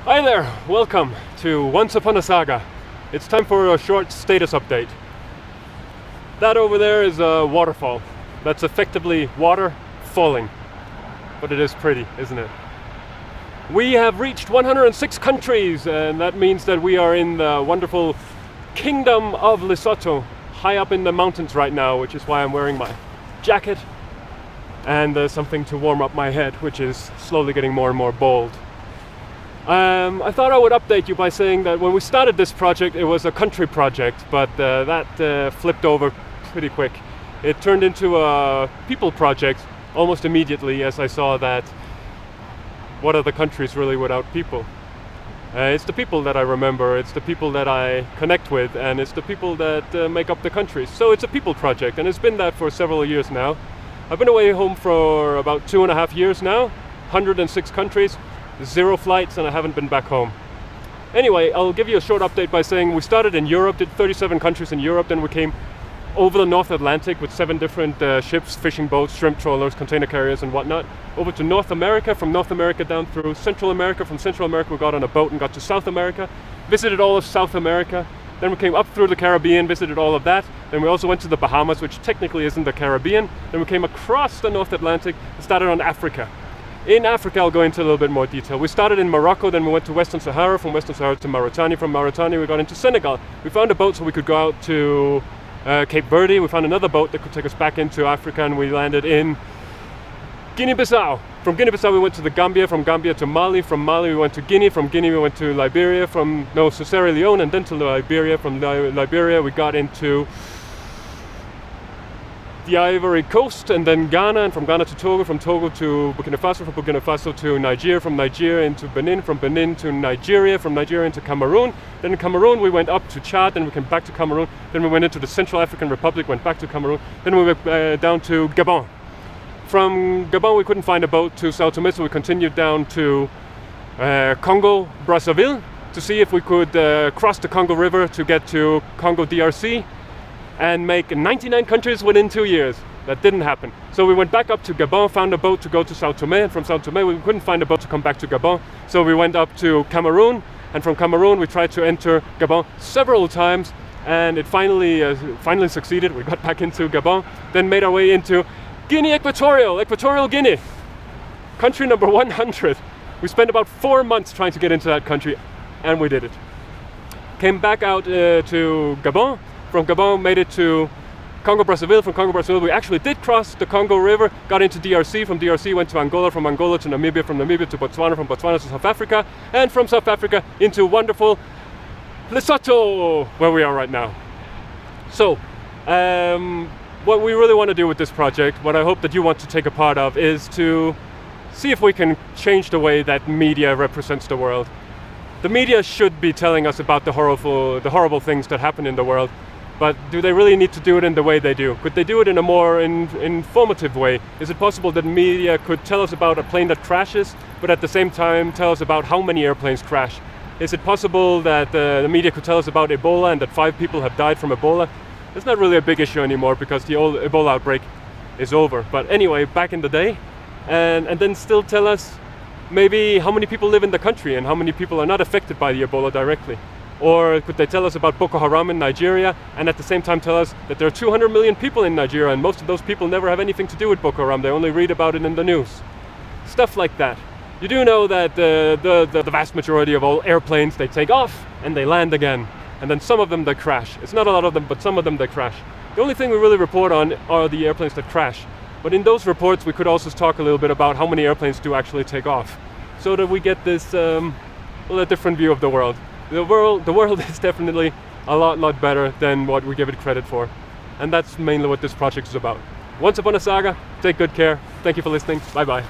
Hi there, welcome to Once Upon a Saga. It's time for a short status update. That over there is a waterfall. That's effectively water falling. But it is pretty, isn't it? We have reached 106 countries, and that means that we are in the wonderful kingdom of Lesotho, high up in the mountains right now, which is why I'm wearing my jacket and something to warm up my head, which is slowly getting more and more bald. I thought I would update you by saying that when we started this project it was a country project, but that flipped over pretty quick. It turned into a people project almost immediately as I saw that what are the countries really without people? It's the people that I remember, it's the people that I connect with, and it's the people that make up the countries. So it's a people project, and it's been that for several years now. I've been away home for about 2.5 years now, 106 countries, 0 flights, and I haven't been back home. Anyway, I'll give you a short update by saying we started in Europe, did 37 countries in Europe, then we came over the North Atlantic with 7 different ships, fishing boats, shrimp trawlers, container carriers and whatnot, over to North America, from North America down through Central America, from Central America we got on a boat and got to South America, visited all of South America, then we came up through the Caribbean, visited all of that, then we also went to the Bahamas, which technically isn't the Caribbean, then we came across the North Atlantic and started on Africa. In Africa, I'll go into a little bit more detail. We started in Morocco, then we went to Western Sahara, from Western Sahara to Mauritania, from Mauritania we got into Senegal. We found a boat so we could go out to Cape Verde, we found another boat that could take us back into Africa, and we landed in Guinea-Bissau. From Guinea-Bissau we went to the Gambia, from Gambia to Mali, from Mali we went to Guinea, from Guinea we went to Liberia, to Sierra Leone and then to Liberia. From Liberia we got into the Ivory Coast and then Ghana, and from Ghana to Togo, from Togo to Burkina Faso, from Burkina Faso to Niger, from Niger into Benin, from Benin to Nigeria, from Nigeria into Cameroon. Then in Cameroon we went up to Chad, then we came back to Cameroon, then we went into the Central African Republic, went back to Cameroon, then we went down to Gabon. From Gabon we couldn't find a boat to Sao Tome, so we continued down to Congo, Brazzaville, to see if we could cross the Congo River to get to Congo DRC and make 99 countries within 2 years. That didn't happen. So we went back up to Gabon, found a boat to go to Sao Tome, and from Sao Tome we couldn't find a boat to come back to Gabon. So we went up to Cameroon, and from Cameroon we tried to enter Gabon several times, and it finally succeeded. We got back into Gabon, then made our way into Guinea Equatorial Guinea, country number 100. We spent about 4 months trying to get into that country, and we did it. Came back out to Gabon. From Gabon made it to Congo Brazzaville. From Congo Brazzaville we actually did cross the Congo River, got into DRC. From DRC went to Angola, from Angola to Namibia, from Namibia to Botswana, from Botswana to South Africa, and from South Africa into wonderful Lesotho, where we are right now. So what we really want to do with this project, what I hope that you want to take a part of, is to see if we can change the way that media represents the world. The media should be telling us about the horrible things that happen in the world, but do they really need to do it in the way they do? Could they do it in a more informative way? Is it possible that media could tell us about a plane that crashes, but at the same time tell us about how many airplanes crash? Is it possible that the media could tell us about Ebola and that 5 people have died from Ebola? It's not really a big issue anymore because the old Ebola outbreak is over. But anyway, back in the day, and then still tell us maybe how many people live in the country and how many people are not affected by the Ebola directly. Or could they tell us about Boko Haram in Nigeria and at the same time tell us that there are 200 million people in Nigeria and most of those people never have anything to do with Boko Haram, they only read about it in the news. Stuff like that. You do know that the vast majority of all airplanes, they take off and they land again. And then some of them they crash. It's not a lot of them, but some of them they crash. The only thing we really report on are the airplanes that crash. But in those reports we could also talk a little bit about how many airplanes do actually take off, so that we get this a different view of the world. The world is definitely a lot better than what we give it credit for. And that's mainly what this project is about. Once Upon a Saga, take good care. Thank you for listening. Bye bye.